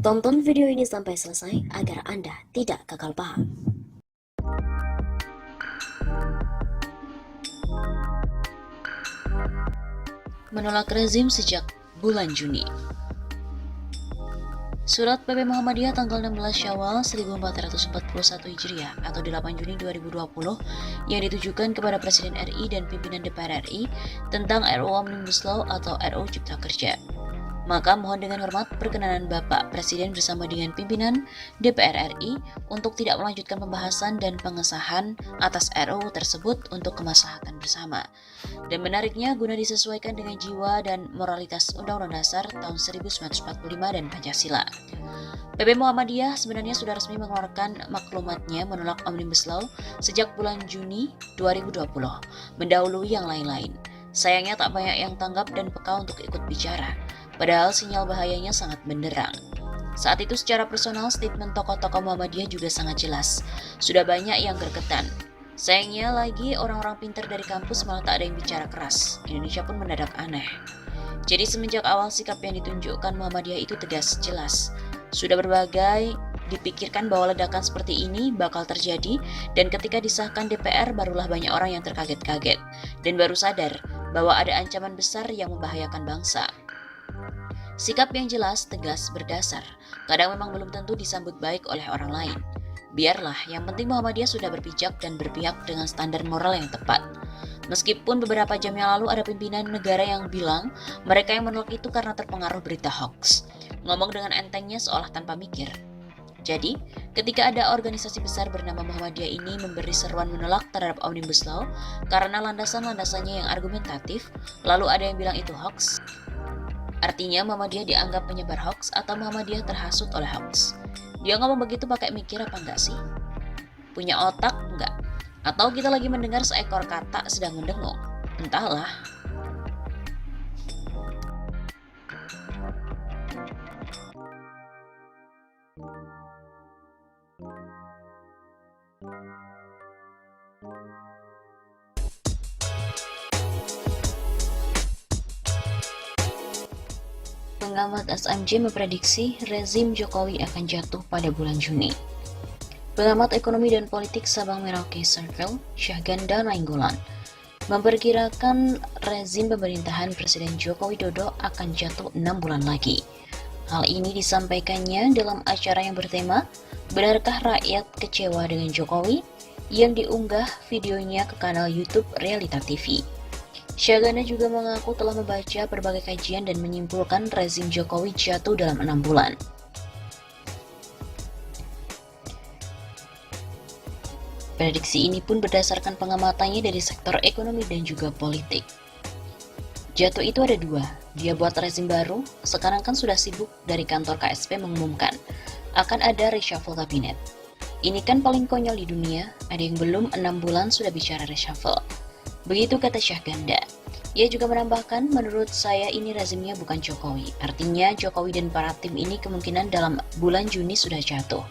Tonton video ini sampai selesai agar Anda tidak gagal paham. Menolak rezim sejak bulan Juni. Surat PP Muhammadiyah tanggal 16 Syawal 1441 Hijriah atau 8 Juni 2020 yang ditujukan kepada Presiden RI dan pimpinan DPR RI tentang RUU Omnibus Law atau RUU Cipta Kerja. Maka mohon dengan hormat perkenanan Bapak Presiden bersama dengan pimpinan DPR RI untuk tidak melanjutkan pembahasan dan pengesahan atas RUU tersebut untuk kemaslahatan bersama. Dan menariknya guna disesuaikan dengan jiwa dan moralitas Undang-Undang Dasar tahun 1945 dan Pancasila. PP Muhammadiyah sebenarnya sudah resmi mengeluarkan maklumatnya menolak Omnibus Law sejak bulan Juni 2020, mendahului yang lain-lain. Sayangnya tak banyak yang tanggap dan peka untuk ikut bicara. Padahal sinyal bahayanya sangat benderang. Saat itu secara personal statement tokoh-tokoh Muhammadiyah juga sangat jelas. Sudah banyak yang gergetan. Sayangnya lagi orang-orang pintar dari kampus malah tak ada yang bicara keras. Indonesia pun mendadak aneh. Jadi semenjak awal sikap yang ditunjukkan Muhammadiyah itu tegas, jelas. Sudah berbagai dipikirkan bahwa ledakan seperti ini bakal terjadi dan ketika disahkan DPR barulah banyak orang yang terkaget-kaget dan baru sadar bahwa ada ancaman besar yang membahayakan bangsa. Sikap yang jelas, tegas, berdasar, kadang memang belum tentu disambut baik oleh orang lain. Biarlah, yang penting Muhammadiyah sudah berpijak dan berpihak dengan standar moral yang tepat. Meskipun beberapa jam yang lalu ada pimpinan negara yang bilang mereka yang menolak itu karena terpengaruh berita hoax. Ngomong dengan entengnya seolah tanpa mikir. Jadi, ketika ada organisasi besar bernama Muhammadiyah ini memberi seruan menolak terhadap Omnibus Law karena landasan-landasannya yang argumentatif, lalu ada yang bilang itu hoax, artinya Muhammadiyah dianggap penyebar hoax atau Muhammadiyah terhasut oleh hoax. Dia ngomong begitu pakai mikir apa enggak sih? Punya otak enggak? Atau kita lagi mendengar seekor kata sedang mendengung? Entahlah. Pengamat SMJ memprediksi rezim Jokowi akan jatuh pada bulan Juni. Pengamat ekonomi dan politik Sabang Merauke Circle, Syahganda Nainggolan, memperkirakan rezim pemerintahan Presiden Joko Widodo akan jatuh 6 bulan lagi. Hal ini disampaikannya dalam acara yang bertema Benarkah Rakyat Kecewa dengan Jokowi? Yang diunggah videonya ke kanal YouTube Realita TV. Syahganda juga mengaku telah membaca berbagai kajian dan menyimpulkan rezim Jokowi jatuh dalam 6 bulan. Prediksi ini pun berdasarkan pengamatannya dari sektor ekonomi dan juga politik. Jatuh itu ada dua, dia buat rezim baru, sekarang kan sudah sibuk dari kantor KSP mengumumkan akan ada reshuffle kabinet. Ini kan paling konyol di dunia, ada yang belum 6 bulan sudah bicara reshuffle. Begitu kata Syahganda. Ia juga menambahkan, menurut saya ini rezimnya bukan Jokowi. Artinya Jokowi dan para tim ini kemungkinan dalam bulan Juni sudah jatuh.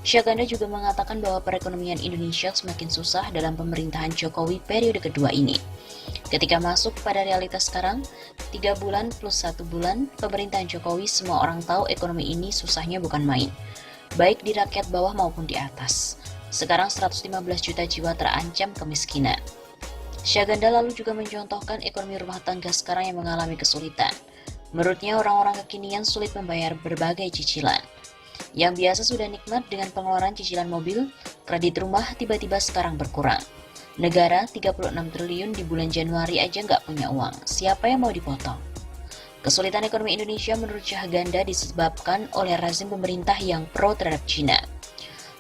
Syahganda juga mengatakan bahwa perekonomian Indonesia semakin susah dalam pemerintahan Jokowi periode kedua ini. Ketika masuk pada realitas sekarang, 3 bulan plus 1 bulan, pemerintahan Jokowi semua orang tahu ekonomi ini susahnya bukan main. Baik di rakyat bawah maupun di atas. Sekarang 115 juta jiwa terancam kemiskinan. Syahganda lalu juga mencontohkan ekonomi rumah tangga sekarang yang mengalami kesulitan. Menurutnya orang-orang kekinian sulit membayar berbagai cicilan. Yang biasa sudah nikmat dengan pengeluaran cicilan mobil, kredit rumah tiba-tiba sekarang berkurang. Negara 36 triliun di bulan Januari aja nggak punya uang, siapa yang mau dipotong? Kesulitan ekonomi Indonesia menurut Syahganda disebabkan oleh rezim pemerintah yang pro terhadap Cina.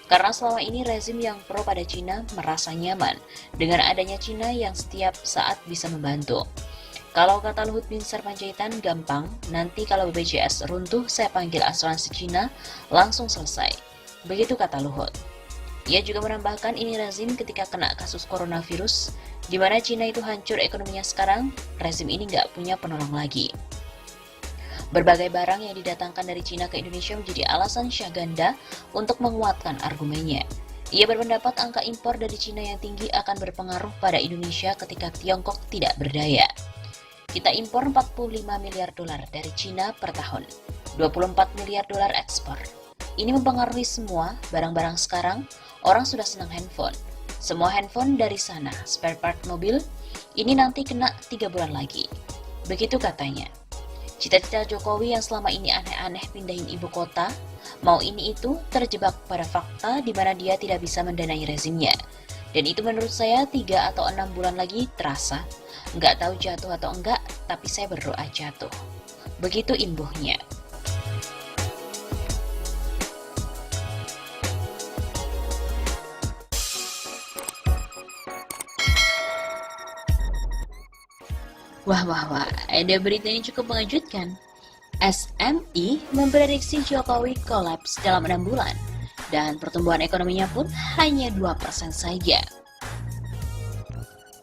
Karena selama ini rezim yang pro pada Cina merasa nyaman dengan adanya Cina yang setiap saat bisa membantu. Kalau kata Luhut Binsar Panjaitan, gampang, nanti kalau BPJS runtuh saya panggil asuransi Cina, langsung selesai. Begitu kata Luhut. Ia juga menambahkan ini rezim ketika kena kasus coronavirus, di mana Cina itu hancur ekonominya sekarang, rezim ini nggak punya penolong lagi. Berbagai barang yang didatangkan dari Cina ke Indonesia menjadi alasan Syahganda untuk menguatkan argumennya. Ia berpendapat angka impor dari Cina yang tinggi akan berpengaruh pada Indonesia ketika Tiongkok tidak berdaya. Kita impor 45 miliar dolar dari Cina per tahun, 24 miliar dolar ekspor. Ini mempengaruhi semua barang-barang sekarang, orang sudah senang handphone. Semua handphone dari sana, spare part mobil, ini nanti kena 3 bulan lagi. Begitu katanya. Cita-cita Jokowi yang selama ini aneh-aneh pindahin ibu kota, mau ini itu terjebak pada fakta di mana dia tidak bisa mendanai rezimnya. Dan itu menurut saya 3 atau 6 bulan lagi terasa. Nggak tahu jatuh atau enggak, tapi saya berdoa jatuh. Begitu imbuhnya. Wah, ada berita ini cukup mengejutkan. SMI memprediksi Jokowi kolaps dalam 6 bulan, dan pertumbuhan ekonominya pun hanya 2% saja.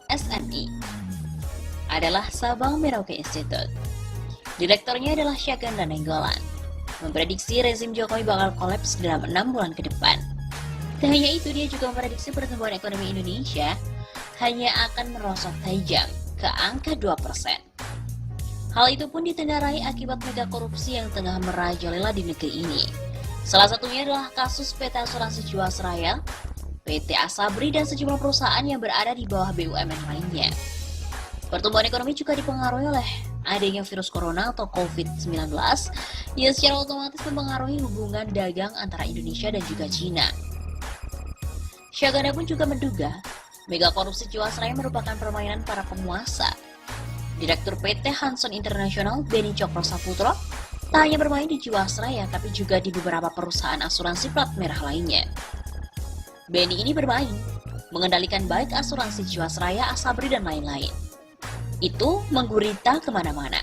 SMI adalah Sabang Merauke Institute. Direkturnya adalah Syaganda Nainggolan. Memprediksi rezim Jokowi bakal kolaps dalam 6 bulan ke depan. Tak hanya itu, dia juga memprediksi pertumbuhan ekonomi Indonesia hanya akan merosot tajam ke angka 2%. Hal itu pun ditengarai akibat mega korupsi yang tengah merajalela di negeri ini. Salah satunya adalah kasus PT Asuransi Jiwasraya, PT Asabri, dan sejumlah perusahaan yang berada di bawah BUMN lainnya. Pertumbuhan ekonomi juga dipengaruhi oleh adanya virus corona atau COVID-19 yang secara otomatis mempengaruhi hubungan dagang antara Indonesia dan juga Cina. Syaganda pun juga menduga mega korupsi Jiwasraya merupakan permainan para penguasa. Direktur PT Hanson International, Beni Cokro Saputro, tak hanya bermain di Jiwasraya, tapi juga di beberapa perusahaan asuransi plat merah lainnya. Beni ini bermain, mengendalikan baik asuransi Jiwasraya, Asabri, dan lain-lain. Itu menggurita kemana-mana.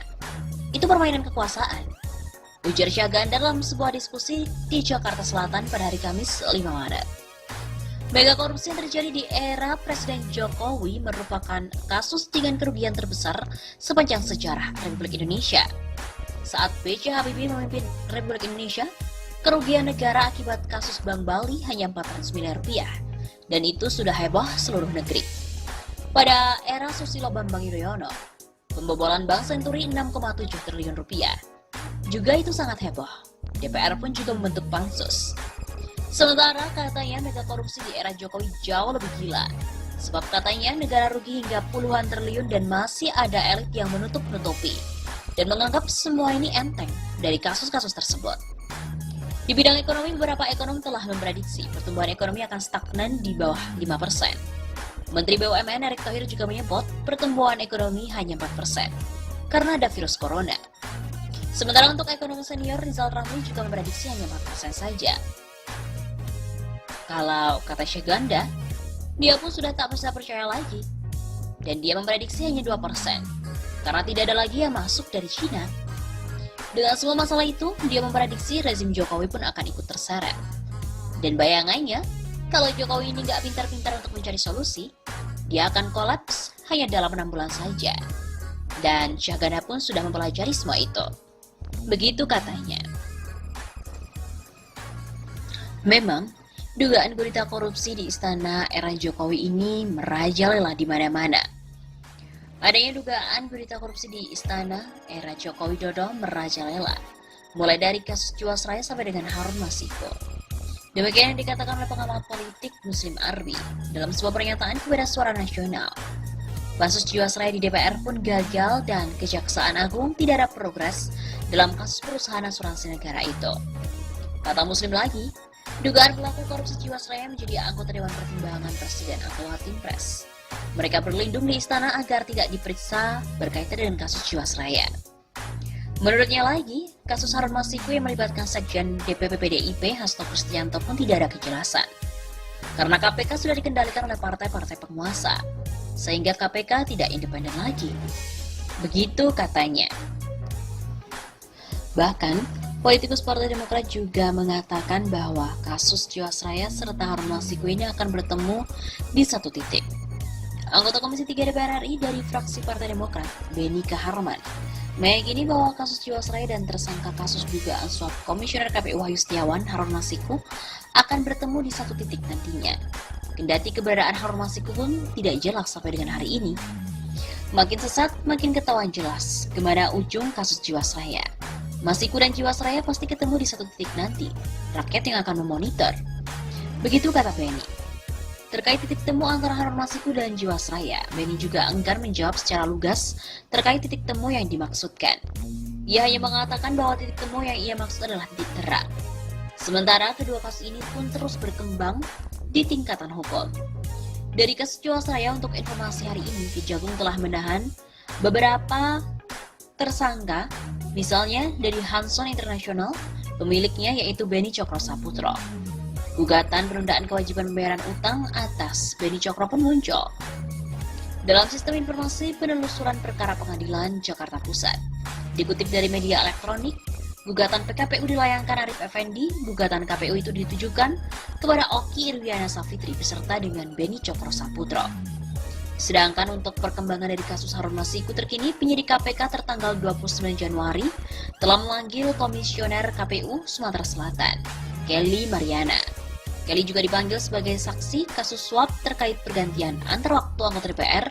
Itu permainan kekuasaan, ujar Syaganda dalam sebuah diskusi di Jakarta Selatan pada hari Kamis 5 Maret. Mega korupsi yang terjadi di era Presiden Jokowi merupakan kasus dengan kerugian terbesar sepanjang sejarah Republik Indonesia. Saat B.J. Habibie memimpin Republik Indonesia, kerugian negara akibat kasus Bank Bali hanya 400 miliar rupiah, dan itu sudah heboh seluruh negeri. Pada era Susilo Bambang Yudhoyono, pembobolan Bank Senturi 6,7 triliun rupiah. Juga itu sangat heboh. DPR pun juga membentuk pansus. Sementara katanya mega korupsi di era Jokowi jauh lebih gila. Sebab katanya negara rugi hingga puluhan triliun dan masih ada elit yang menutup-nutupi dan menganggap semua ini enteng dari kasus-kasus tersebut. Di bidang ekonomi, beberapa ekonom telah memprediksi pertumbuhan ekonomi akan stagnan di bawah 5%. Menteri BUMN Erick Thohir juga menyebut pertumbuhan ekonomi hanya 4% karena ada virus corona. Sementara untuk ekonomi senior, Rizal Ramli juga memprediksi hanya 4% saja. Kalau kata Syaganda, dia pun sudah tak bisa percaya lagi. Dan dia memprediksi hanya 2%, karena tidak ada lagi yang masuk dari Cina. Dengan semua masalah itu, dia memprediksi rezim Jokowi pun akan ikut terseret. Dan bayangannya, kalau Jokowi ini nggak pintar-pintar untuk mencari solusi, dia akan kolaps hanya dalam 6 bulan saja. Dan Syaganda pun sudah mempelajari semua itu. Begitu katanya. Memang, dugaan berita korupsi di istana era Jokowi ini merajalela di mana-mana. Adanya dugaan berita korupsi di istana era Joko Widodo merajalela, mulai dari kasus Jiwasraya sampai dengan Harun Masiku. Demikian yang dikatakan oleh pengamat politik Muslim Arbi dalam sebuah pernyataan kepada Suara Nasional. Kasus Jiwasraya di DPR pun gagal dan Kejaksaan Agung tidak ada progres dalam kasus perusahaan asuransi negara itu. Kata Muslim lagi, dugaan pelaku korupsi Jiwasraya menjadi anggota Dewan Pertimbangan Presiden atau Watinpres. Mereka berlindung di istana agar tidak diperiksa berkaitan dengan kasus Jiwasraya. Menurutnya lagi, kasus Harun Masiku yang melibatkan Sekjen DPP PDIP Hasto Kristianto pun tidak ada kejelasan. Karena KPK sudah dikendalikan oleh partai-partai penguasa, sehingga KPK tidak independen lagi. Begitu katanya. Bahkan, politikus Partai Demokrat juga mengatakan bahwa kasus Jiwasraya serta Harun Masiku ini akan bertemu di satu titik. Anggota Komisi 3 DPR RI dari fraksi Partai Demokrat, Beni Kaharman, meyakini bahwa kasus Jiwasraya dan tersangka kasus dugaan suap Komisioner KPU Wahyu Setiawan, Harun Masiku, akan bertemu di satu titik nantinya. Kendati keberadaan Harun Masiku pun tidak jelas sampai dengan hari ini. Makin sesat, makin ketahuan jelas kemana ujung kasus Jiwasraya. Masiku dan Jiwasraya pasti ketemu di satu titik nanti. Rakyat yang akan memonitor. Begitu kata Benny. Terkait titik temu antara Harun Masiku dan Jiwasraya, Benny juga enggan menjawab secara lugas terkait titik temu yang dimaksudkan. Ia hanya mengatakan bahwa titik temu yang ia maksud adalah titik terang. Sementara kedua kasus ini pun terus berkembang di tingkatan hukum. Dari kasus Jiwasraya, untuk informasi hari ini, Kejagung telah menahan beberapa tersangka, misalnya dari Hanson International, pemiliknya yaitu Beni Cokro Saputro. Gugatan penundaan kewajiban pembayaran utang atas Beni Cokro pun muncul. Dalam sistem informasi penelusuran perkara pengadilan Jakarta Pusat, dikutip dari media elektronik, gugatan PKPU dilayangkan Arif Effendi. Gugatan KPU itu ditujukan kepada Oki Irwiana Safitri beserta dengan Beni Cokro Saputro. Sedangkan untuk perkembangan dari kasus Harun Masiku terkini, penyidik KPK tertanggal 29 Januari telah memanggil Komisioner KPU Sumatera Selatan, Kelly Mariana. Kelly juga dipanggil sebagai saksi kasus suap terkait pergantian antar waktu anggota DPR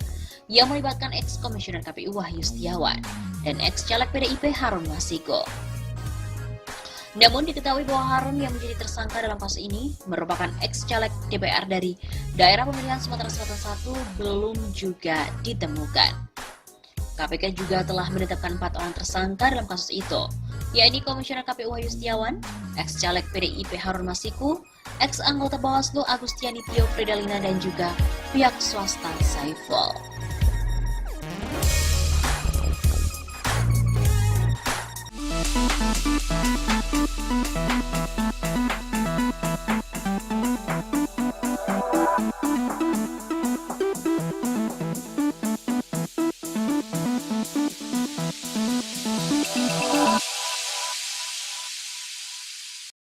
yang melibatkan ex-Komisioner KPU Wahyu Setiawan dan ex-caleg PDIP Harun Masiku. Namun diketahui bahwa Harun yang menjadi tersangka dalam kasus ini merupakan ex-caleg DPR dari daerah pemilihan Sumatera Selatan 1 belum juga ditemukan. KPK juga telah menetapkan 4 orang tersangka dalam kasus itu, yakni Komisioner KPU Wahyu Setiawan, ex-caleg PDIP Harun Masiku, ex-anggota Bawaslu Agustiani Tio Fridalina, dan juga pihak swasta Saiful.